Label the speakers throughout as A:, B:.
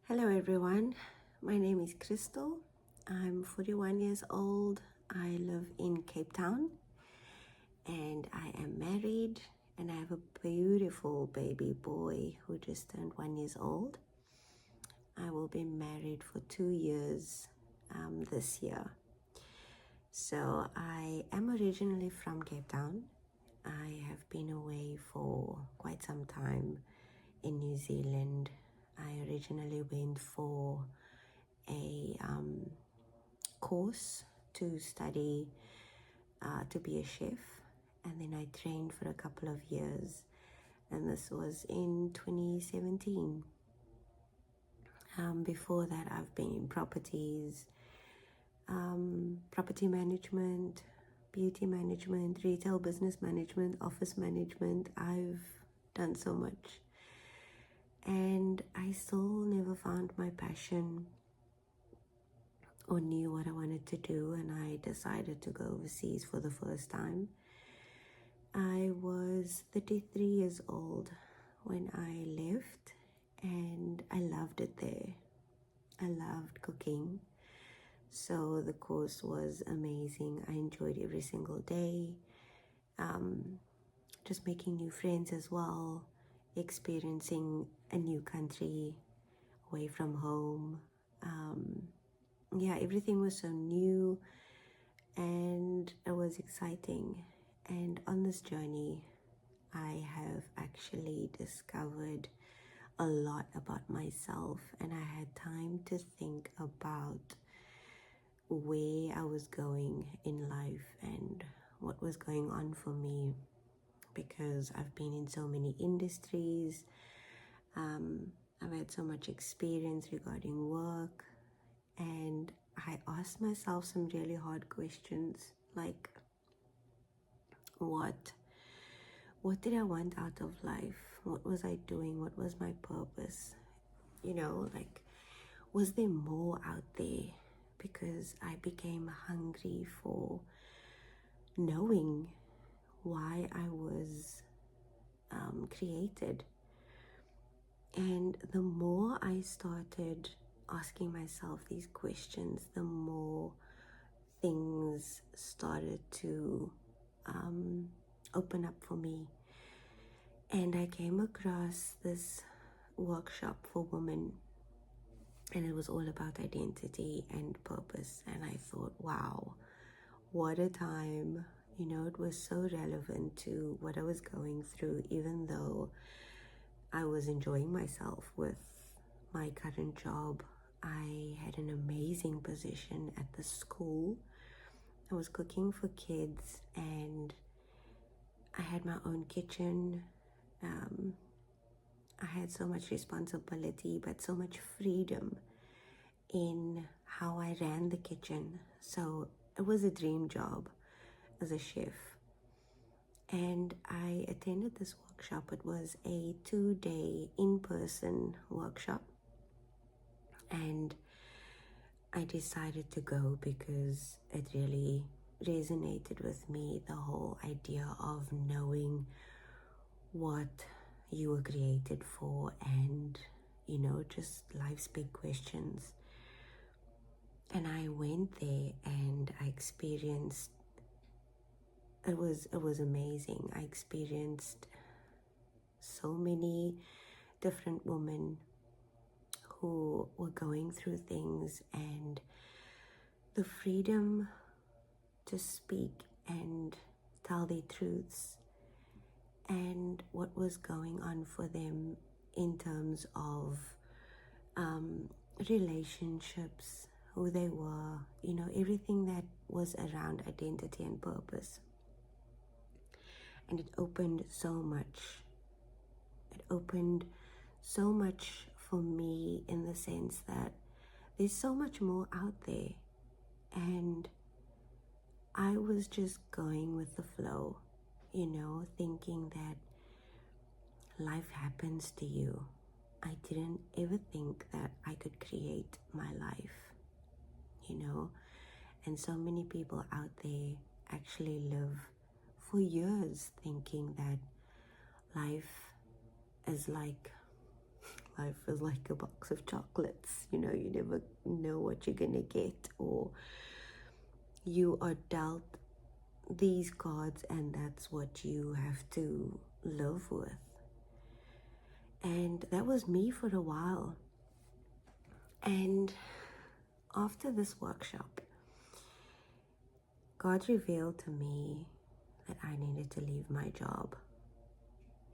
A: Hello everyone, my name is Crystal. I'm 41 years old. I live in Cape Town and I am married and I have a beautiful baby boy who just turned 1 year old. I will be married for 2 years this year. So I am originally from Cape Town. I have been away for quite some time in New Zealand. I originally went for a course to study to be a chef, and then I trained for a couple of years, and this was in 2017. Before that, I've been in properties, property management, beauty management, retail business management, office management. I've done so much, and I still never found my passion or knew what I wanted to do, and I decided to go overseas for the first time. I was 33 years old when I left, and I loved it there. I loved cooking, so the course was amazing. I enjoyed every single day, just making new friends as well, experiencing a new country away from home. Yeah, everything was so new and it was exciting. And on this journey, I have actually discovered a lot about myself, and I had time to think about where I was going in life and what was going on for me, because I've been in so many industries. I've had so much experience regarding work, and I asked myself some really hard questions like, what did I want out of life? What was I doing? What was my purpose? Like, was there more out there? Because I became hungry for knowing why I was created. And the more I started asking myself these questions, the more things started to open up for me. And I came across this workshop for women, and it was all about identity and purpose. And I thought, wow, what a time. It was so relevant to what I was going through, even though I was enjoying myself with my current job. I had an amazing position at the school. I was cooking for kids, and I had my own kitchen. I had so much responsibility, but so much freedom in how I ran the kitchen. So it was a dream job as a chef. And I attended this workshop. It was a 2-day in-person workshop. And I decided to go because it really resonated with me, the whole idea of knowing what you were created for, and just life's big questions. And I went there and I experienced, it was amazing. I experienced so many different women who were going through things, and the freedom to speak and tell their truths and what was going on for them in terms of relationships, who they were, everything that was around identity and purpose. And it opened so much. It opened so much for me, in the sense that there's so much more out there. And I was just going with the flow, thinking that life happens to you. I didn't ever think that I could create my life, and so many people out there actually live for years thinking that life is like life is like a box of chocolates. You never know what you're gonna get, or you are dealt these cards and that's what you have to live with. And that was me for a while. And after this workshop, God revealed to me that I needed to leave my job.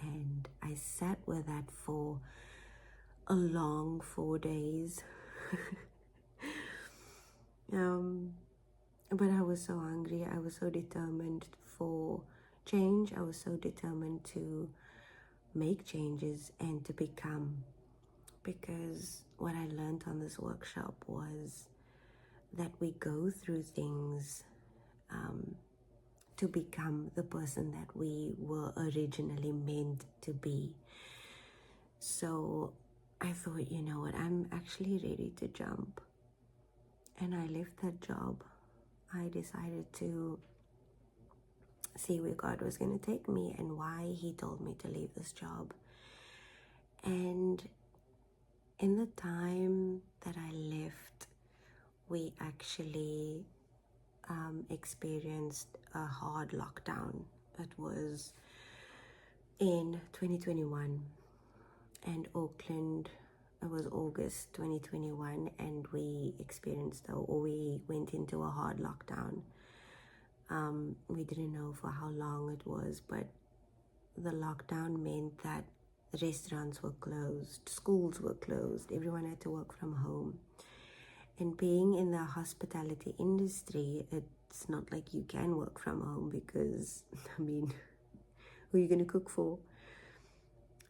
A: And I sat with that for a long 4 days. But I was so hungry. I was so determined for change. I was so determined to make changes and to become. Because what I learned on this workshop was that we go through things to become the person that we were originally meant to be. So I thought, you know what, I'm actually ready to jump. And I left that job. I decided to see where God was going to take me and why He told me to leave this job. And in the time that I left, we actually experienced a hard lockdown. It was in 2021, and Auckland, it was August 2021, and we went into a hard lockdown. We didn't know for how long it was, but the lockdown meant that restaurants were closed, schools were closed, everyone had to work from home. And being in the hospitality industry, it's not like you can work from home because, who are you going to cook for?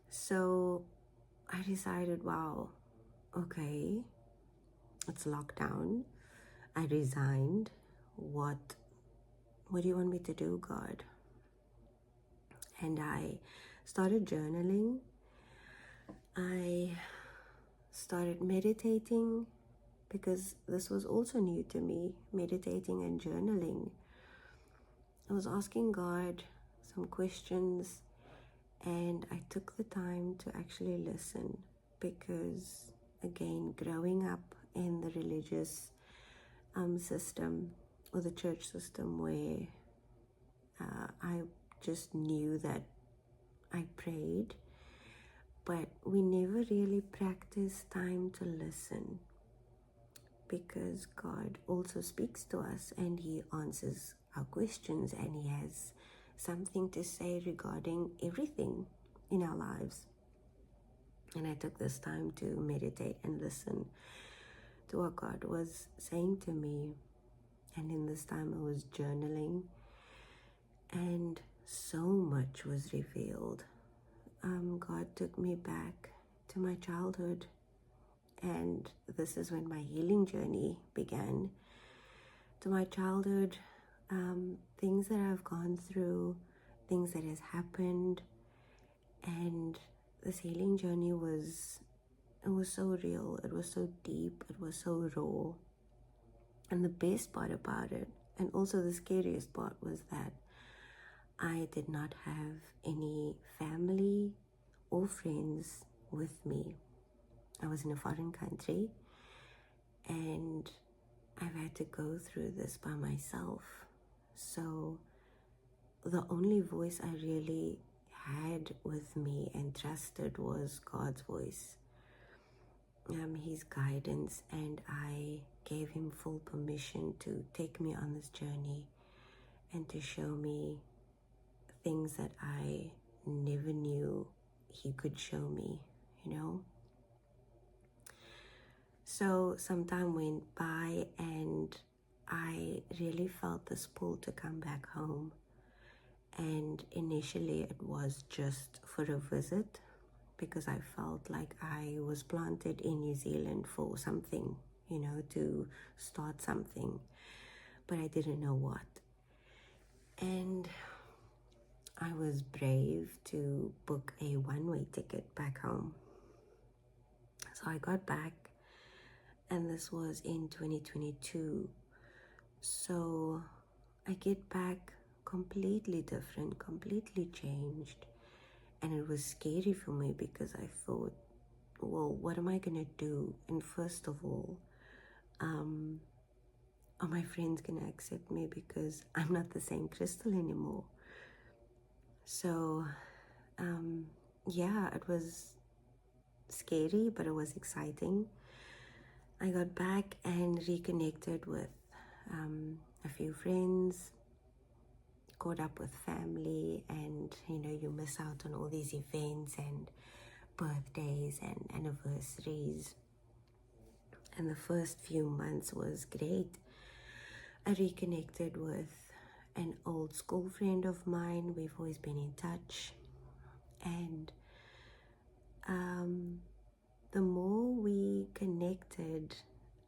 A: So I decided, wow, okay, it's lockdown. I resigned. What do you want me to do, God? And I started journaling. I started meditating, because this was also new to me, meditating and journaling. I was asking God some questions, and I took the time to actually listen, because again, growing up in the religious system, or the church system, where I just knew that I prayed, but we never really practiced time to listen, because God also speaks to us and He answers our questions, and He has something to say regarding everything in our lives. And I took this time to meditate and listen to what God was saying to me. And in this time I was journaling, and so much was revealed. God took me back to my childhood, and this is when my healing journey began. To my childhood, things that I've gone through, things that has happened, and this healing journey was so real, it was so deep, it was so raw. And the best part about it, and also the scariest part, was that I did not have any family or friends with me. I was in a foreign country, and I've had to go through this by myself. So the only voice I really had with me and trusted was God's voice, His guidance, and I gave Him full permission to take me on this journey and to show me things that I never knew He could show me, So some time went by, and I really felt this pull to come back home. And initially it was just for a visit, because I felt like I was planted in New Zealand for something, to start something, but I didn't know what. And I was brave to book a one-way ticket back home. So I got back, and this was in 2022. So I get back completely different, completely changed. And it was scary for me, because I thought, well, what am I gonna do? And first of all, are my friends gonna accept me because I'm not the same Crystal anymore? So, yeah, it was scary, but it was exciting. I got back and reconnected with a few friends, caught up with family, and you miss out on all these events and birthdays and anniversaries. And the first few months was great. I reconnected with an old school friend of mine. We've always been in touch, and the more we connected,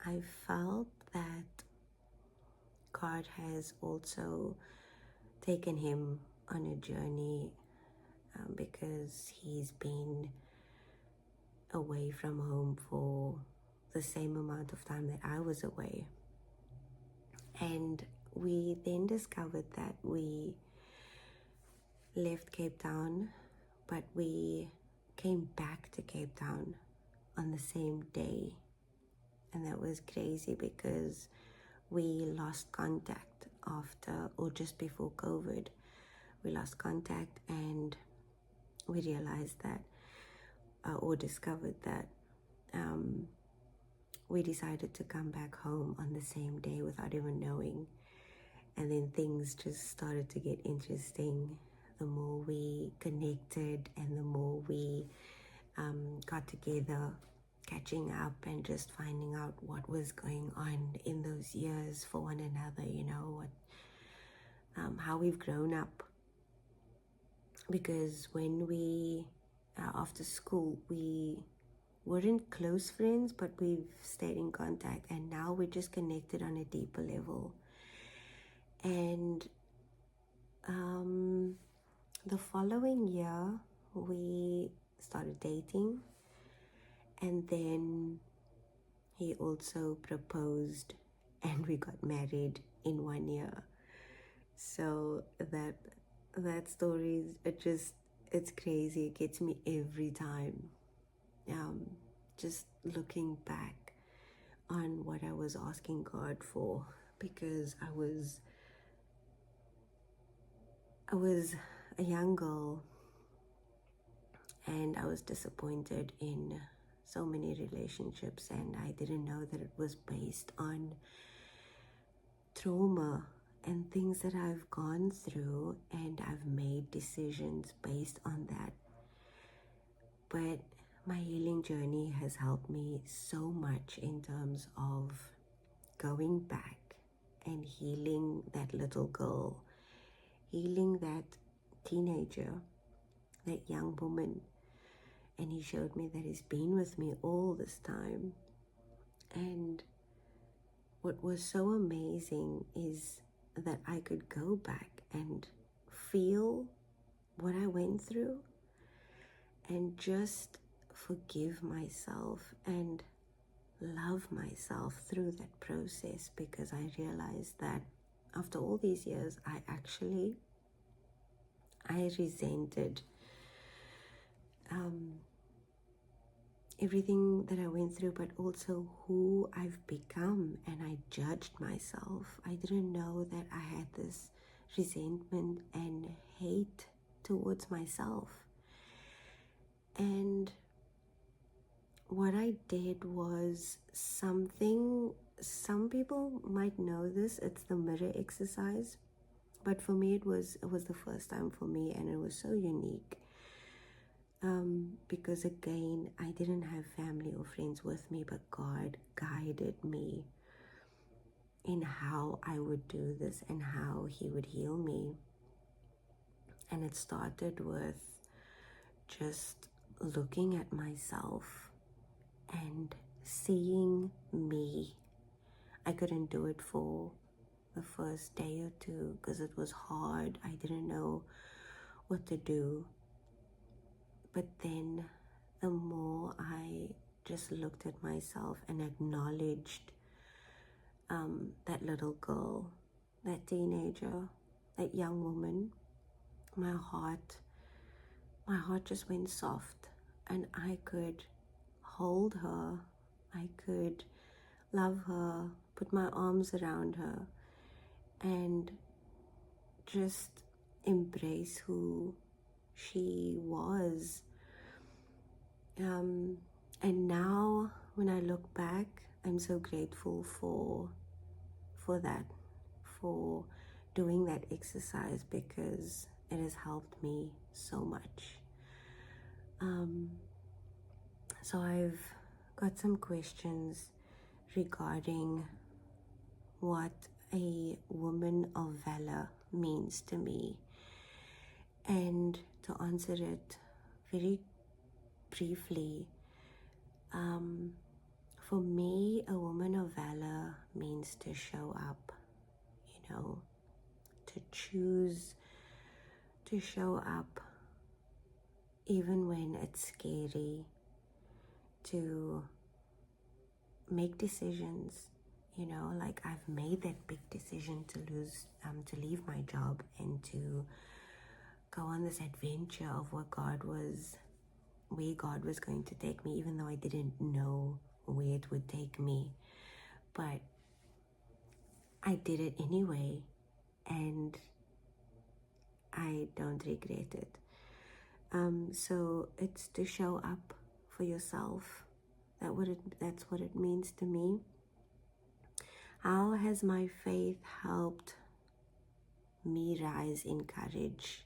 A: I felt that God has also taken him on a journey, because he's been away from home for the same amount of time that I was away. And we then discovered that we left Cape Town, but we came back to Cape Town on the same day. And that was crazy because we lost contact after, or just before COVID. We lost contact, and we realized that, or discovered that, we decided to come back home on the same day without even knowing. And then things just started to get interesting. The more we connected and the more we got together, catching up and just finding out what was going on in those years for one another, how we've grown up. Because when we, after school, we weren't close friends, but we've stayed in contact, and now we're just connected on a deeper level. And the following year, we started dating, and then he also proposed, and we got married in 1 year. So that story, it's crazy. It gets me every time. Just looking back on what I was asking God for, because I was a young girl, and I was disappointed in so many relationships, and I didn't know that it was based on trauma and things that I've gone through, and I've made decisions based on that. But my healing journey has helped me so much in terms of going back and healing that little girl, healing that teenager, that young woman. And he showed me that he's been with me all this time. And what was so amazing is that I could go back and feel what I went through and just forgive myself and love myself through that process, because I realized that after all these years, I resented everything that I went through, but also who I've become, and I judged myself. I didn't know that I had this resentment and hate towards myself. And what I did was something, some people might know this, it's the mirror exercise, but for me it was the first time for me, and it was so unique. Because again, I didn't have family or friends with me, but God guided me in how I would do this and how he would heal me. And it started with just looking at myself and seeing me. I couldn't do it for the first day or two because it was hard. I didn't know what to do. But then the more I just looked at myself and acknowledged that little girl, that teenager, that young woman, my heart just went soft, and I could hold her, I could love her, put my arms around her, and just embrace who she was. And now when I look back, I'm so grateful for that, for doing that exercise, because it has helped me so much. So I've got some questions regarding what a woman of valor means to me. And to answer it very briefly, for me, a woman of valor means to show up, to choose to show up even when it's scary, to make decisions, like I've made that big decision to leave my job and to go on this adventure of where God was going to take me, even though I didn't know where it would take me. But I did it anyway, and I don't regret it. So it's to show up for yourself. That's what it means to me. How has my faith helped me rise in courage?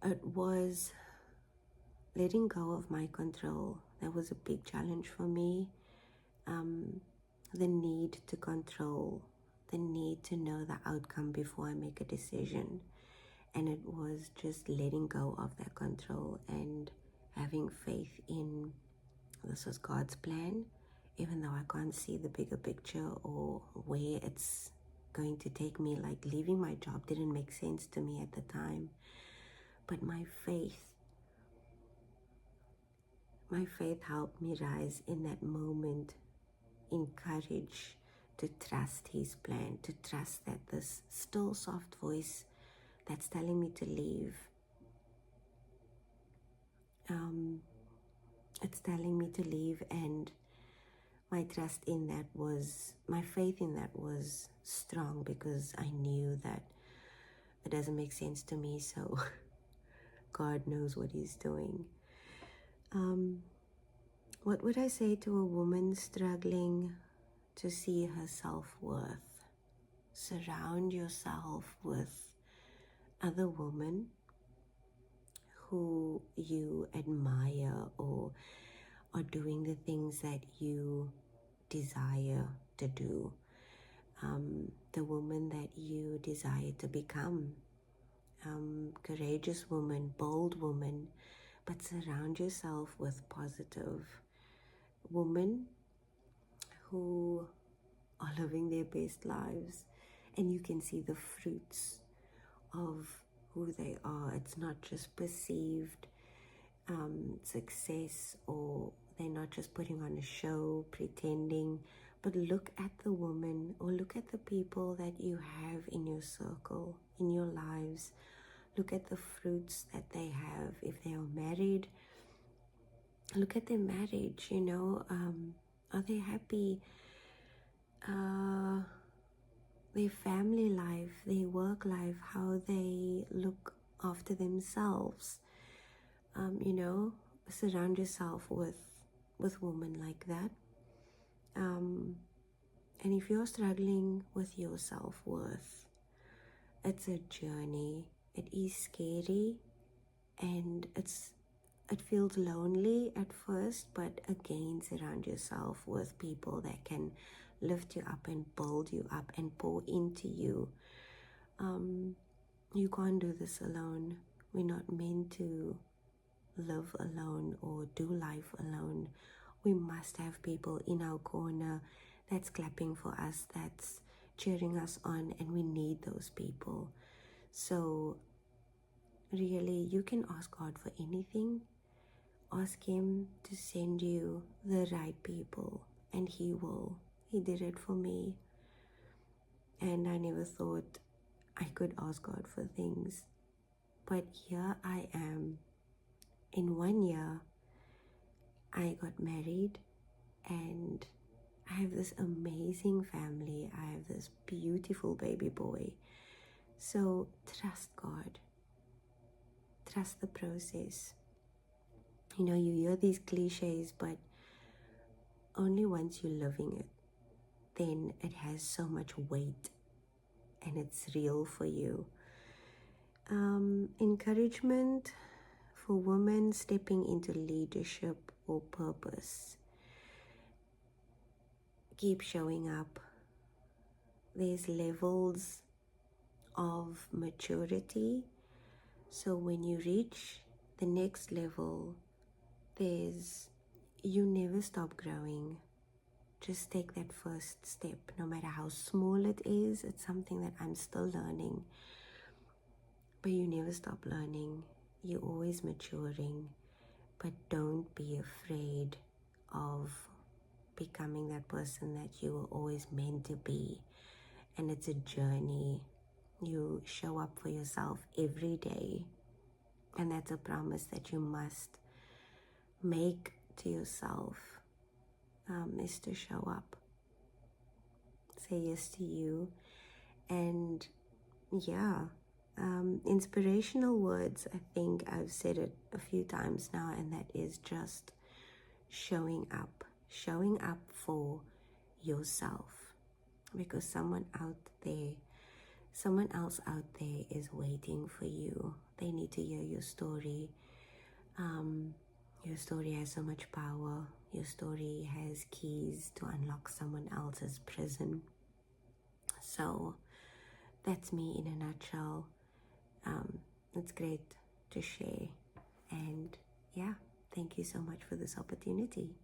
A: It was letting go of my control. That was a big challenge for me. The need to control, the need to know the outcome before I make a decision. And it was just letting go of that control and having faith in this was God's plan, even though I can't see the bigger picture or where it's going to take me. Like leaving my job didn't make sense to me at the time. But my faith helped me rise in that moment in courage to trust His plan, to trust that this still soft voice that's telling me to leave, it's telling me to leave, and my faith in that was strong, because I knew that it doesn't make sense to me, so God knows what He's doing. What would I say to a woman struggling to see her self-worth? Surround yourself with other women who you admire or are doing the things that you desire to do, the woman that you desire to become, courageous woman, bold woman, but surround yourself with positive women who are living their best lives, and you can see the fruits of who they are. It's not just perceived success, or they're not just putting on a show, pretending, but look at the woman, or look at the people that you have in your circle, in your lives. Look at the fruits that they have. If they are married, look at their marriage, are they happy? Their family life, their work life, how they look after themselves. Surround yourself with women like that. And if you're struggling with your self-worth, it's a journey. It is scary, and it feels lonely at first, but again, surround yourself with people that can lift you up and build you up and pour into you. You can't do this alone. We're not meant to live alone or do life alone. We must have people in our corner that's clapping for us, that's cheering us on, and we need those people. So really, you can ask God for anything. Ask Him to send you the right people, and He will. He did it for me, and I never thought I could ask God for things, but here I am. In 1 year, I got married, and I have this amazing family. I have this beautiful baby boy. So trust God. Trust the process. You know, you hear these cliches, but only once you're living it, then it has so much weight and it's real for you. Encouragement for women stepping into leadership or purpose. Keep showing up. There's levels of maturity. So when you reach the next level, you never stop growing. Just take that first step, no matter how small it is. It's something that I'm still learning. But you never stop learning. You're always maturing. But don't be afraid of becoming that person that you were always meant to be. And it's a journey. You show up for yourself every day. And that's a promise that you must make to yourself, is to show up. Say yes to you. And yeah, inspirational words, I think I've said it a few times now, and that is just showing up for yourself, because someone else out there is waiting for you. They need to hear your story. Your story has so much power. Your story has keys to unlock someone else's prison. So that's me in a nutshell. It's great to share. And yeah, thank you so much for this opportunity.